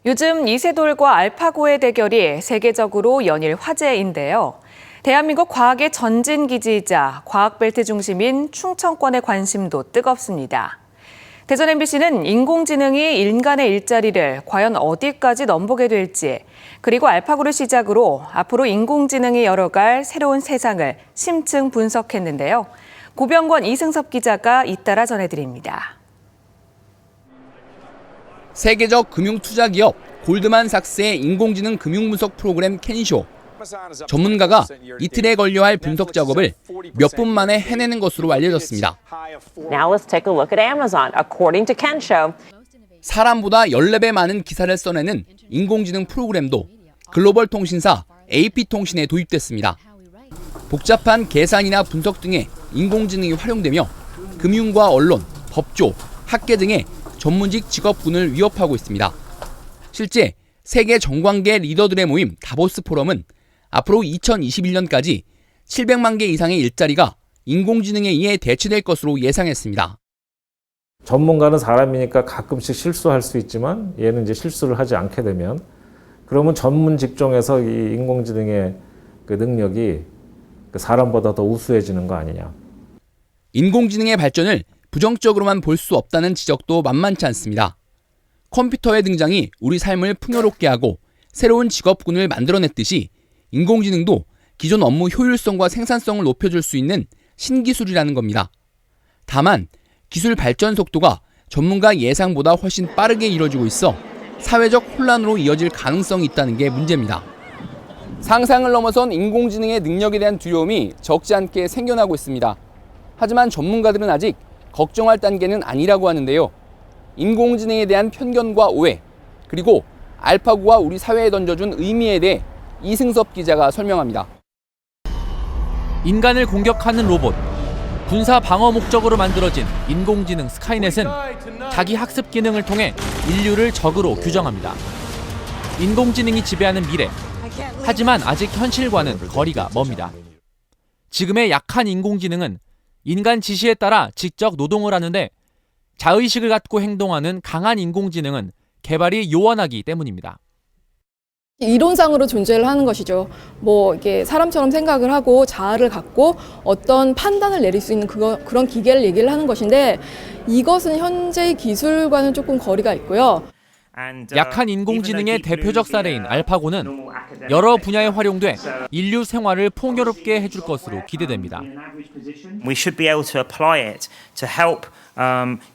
요즘 이세돌과 알파고의 대결이 세계적으로 연일 화제인데요. 대한민국 과학의 전진기지이자 과학벨트 중심인 충청권의 관심도 뜨겁습니다. 대전 MBC는 인공지능이 인간의 일자리를 과연 어디까지 넘보게 될지, 그리고 알파고를 시작으로 앞으로 인공지능이 열어갈 새로운 세상을 심층 분석했는데요. 고병권, 이승섭 기자가 잇따라 전해드립니다. 세계적 금융투자기업 골드만삭스의 인공지능 금융분석 프로그램 켄쇼. 전문가가 이틀에 걸려 할 분석 작업을 몇 분 만에 해내는 것으로 알려졌습니다. Now let's take a look at Amazon. According to Kensho, 사람보다 14배 많은 기사를 써내는 인공지능 프로그램도 글로벌 통신사 AP통신에 도입됐습니다. 복잡한 계산이나 분석 등의 인공지능이 활용되며 금융과 언론, 법조, 학계 등의 전문직 직업군을 위협하고 있습니다. 실제 세계 정관계 리더들의 모임 다보스 포럼은 앞으로 2021년까지 700만 개 이상의 일자리가 인공지능에 의해 대체될 것으로 예상했습니다. 전문가는 사람이니까 가끔씩 실수할 수 있지만 얘는 이제 실수를 하지 않게 되면 그러면 전문 직종에서 이 인공지능의 그 능력이 사람보다 더 우수해지는 거 아니냐. 인공지능의 발전을 부정적으로만 볼 수 없다는 지적도 만만치 않습니다. 컴퓨터의 등장이 우리 삶을 풍요롭게 하고 새로운 직업군을 만들어냈듯이 인공지능도 기존 업무 효율성과 생산성을 높여줄 수 있는 신기술이라는 겁니다. 다만 기술 발전 속도가 전문가 예상보다 훨씬 빠르게 이뤄지고 있어 사회적 혼란으로 이어질 가능성이 있다는 게 문제입니다. 상상을 넘어선 인공지능의 능력에 대한 두려움이 적지 않게 생겨나고 있습니다. 하지만 전문가들은 아직 걱정할 단계는 아니라고 하는데요. 인공지능에 대한 편견과 오해, 그리고 알파고가 우리 사회에 던져준 의미에 대해 이승섭 기자가 설명합니다. 인간을 공격하는 로봇, 군사 방어 목적으로 만들어진 인공지능 스카이넷은 자기 학습 기능을 통해 인류를 적으로 규정합니다. 인공지능이 지배하는 미래, 하지만 아직 현실과는 거리가 멉니다. 지금의 약한 인공지능은 인간 지시에 따라 직접 노동을 하는데 자의식을 갖고 행동하는 강한 인공지능은 개발이 요원하기 때문입니다. 이론상으로 존재를 하는 것이죠. 이게 사람처럼 생각을 하고 자아를 갖고 어떤 판단을 내릴 수 있는 그런 기계를 얘기를 하는 것인데 이것은 현재의 기술과는 조금 거리가 있고요. 약한 인공지능의 대표적 사례인 알파고는 여러 분야에 활용돼 인류 생활을 풍요롭게 해줄 것으로 기대됩니다. We should be able to apply it to help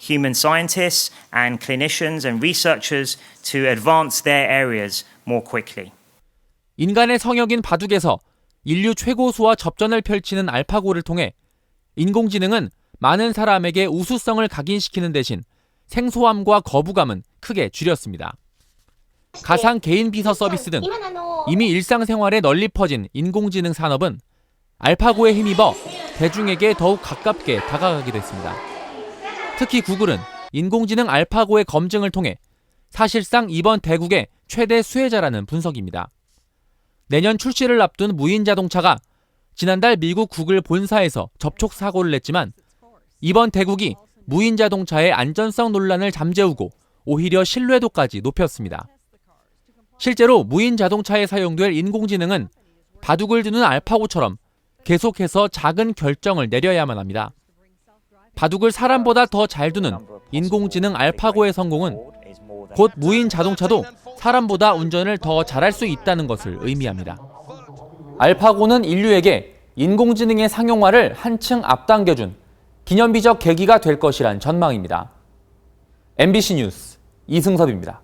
human scientists and clinicians and researchers to advance their areas more quickly. 인간의 성역인 바둑에서 인류 최고수와 접전을 펼치는 알파고를 통해 인공지능은 많은 사람에게 우수성을 각인시키는 대신 생소함과 거부감은 크게 줄였습니다. 가상 개인 비서 서비스 등 이미 일상생활에 널리 퍼진 인공지능 산업은 알파고에 힘입어 대중에게 더욱 가깝게 다가가게 됐습니다. 특히 구글은 인공지능 알파고의 검증을 통해 사실상 이번 대국의 최대 수혜자라는 분석입니다. 내년 출시를 앞둔 무인 자동차가 지난달 미국 구글 본사에서 접촉 사고를 냈지만 이번 대국이 무인 자동차의 안전성 논란을 잠재우고 오히려 신뢰도까지 높였습니다. 실제로 무인 자동차에 사용될 인공지능은 바둑을 두는 알파고처럼 계속해서 작은 결정을 내려야만 합니다. 바둑을 사람보다 더 잘 두는 인공지능 알파고의 성공은 곧 무인 자동차도 사람보다 운전을 더 잘할 수 있다는 것을 의미합니다. 알파고는 인류에게 인공지능의 상용화를 한층 앞당겨준 기념비적 계기가 될 것이란 전망입니다. MBC 뉴스 이승섭입니다.